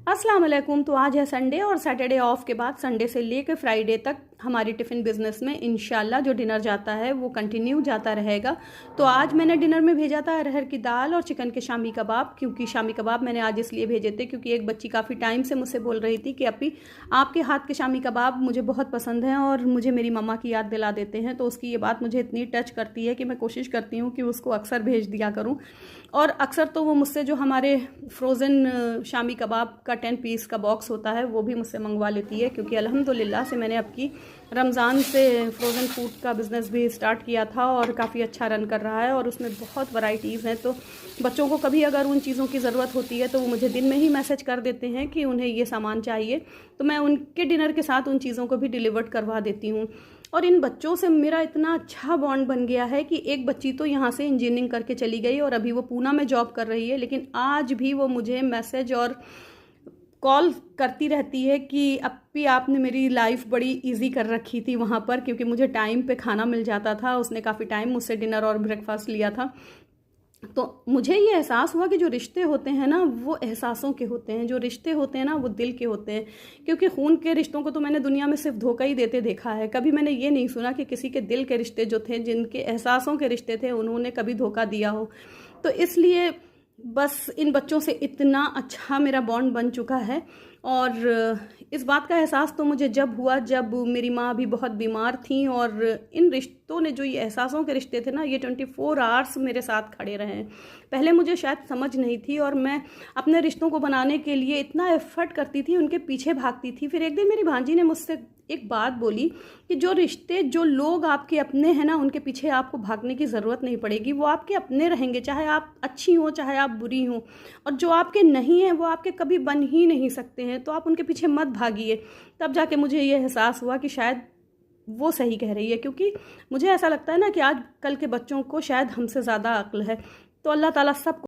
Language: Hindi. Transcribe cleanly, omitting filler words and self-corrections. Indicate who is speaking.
Speaker 1: अस्सलाम वालेकुम। तो आज है संडे और सैटरडे ऑफ के बाद संडे से लेकर फ्राइडे तक हमारी टिफ़िन बिज़नेस में इंशाल्लाह जो डिनर जाता है वो कंटिन्यू जाता रहेगा। तो आज मैंने डिनर में भेजा था अरहर की दाल और चिकन के शामी कबाब। क्योंकि शामी कबाब मैंने आज इसलिए भेजे थे क्योंकि एक बच्ची काफ़ी टाइम से मुझसे बोल रही थी कि अपी आपके हाथ के शामी कबाब मुझे बहुत पसंद हैं और मुझे मेरी मम्मा की याद दिला देते हैं। तो उसकी ये बात मुझे इतनी टच करती है कि मैं कोशिश करती हूँ कि उसको अक्सर भेज दिया करूँ। और अक्सर तो वो मुझसे जो हमारे फ्रोज़न शामी कबाब का 10 पीस का बॉक्स होता है वो भी मुझसे मंगवा लेती है। क्योंकि अल्हम्दुलिल्लाह से मैंने आपकी रमज़ान से फ्रोज़न फूड का बिज़नेस भी स्टार्ट किया था और काफ़ी अच्छा रन कर रहा है और उसमें बहुत वैरायटीज़ हैं। तो बच्चों को कभी अगर उन चीज़ों की ज़रूरत होती है तो वो मुझे दिन में ही मैसेज कर देते हैं कि उन्हें ये सामान चाहिए, तो मैं उनके डिनर के साथ उन चीज़ों को भी डिलीवर्ड करवा देती हूँ। और इन बच्चों से मेरा इतना अच्छा बॉन्ड बन गया है कि एक बच्ची तो यहाँ से इंजीनियरिंग करके चली गई और अभी वो पूना में जॉब कर रही है, लेकिन आज भी वो मुझे मैसेज और कॉल करती रहती है कि अपी आपने मेरी लाइफ बड़ी इजी कर रखी थी वहाँ पर, क्योंकि मुझे टाइम पे खाना मिल जाता था। उसने काफ़ी टाइम मुझसे डिनर और ब्रेकफास्ट लिया था। तो मुझे ये एहसास हुआ कि जो रिश्ते होते हैं ना वो एहसासों के होते हैं, जो रिश्ते होते हैं ना वो दिल के होते हैं। क्योंकि खून के रिश्तों को तो मैंने दुनिया में सिर्फ धोखा ही देते देखा है। कभी मैंने ये नहीं सुना कि किसी के दिल के रिश्ते जो थे, जिनके एहसासों के रिश्ते थे, उन्होंने कभी धोखा दिया हो। तो इसलिए बस इन बच्चों से इतना अच्छा मेरा बॉन्ड बन चुका है। और इस बात का एहसास तो मुझे जब हुआ जब मेरी माँ भी बहुत बीमार थी और इन रिश्तों ने, जो ये एहसासों के रिश्ते थे ना, ये 24 आवर्स मेरे साथ खड़े रहे हैं। पहले मुझे शायद समझ नहीं थी और मैं अपने रिश्तों को बनाने के लिए इतना एफर्ट करती थी, उनके पीछे भागती थी। फिर एक दिन मेरी भांजी ने मुझसे एक बात बोली कि जो रिश्ते, जो लोग आपके अपने हैं ना, उनके पीछे आपको भागने की ज़रूरत नहीं पड़ेगी। वो आपके अपने रहेंगे, चाहे आप अच्छी हो चाहे आप बुरी हो। और जो आपके नहीं हैं वो आपके कभी बन ही नहीं सकते हैं, तो आप उनके पीछे मत भागिए। तब जाके मुझे ये एहसास हुआ कि शायद वो सही कह रही है। क्योंकि मुझे ऐसा लगता है ना कि आज कल के बच्चों को शायद हमसे ज़्यादा अक्ल है। तो अल्लाह ताला सब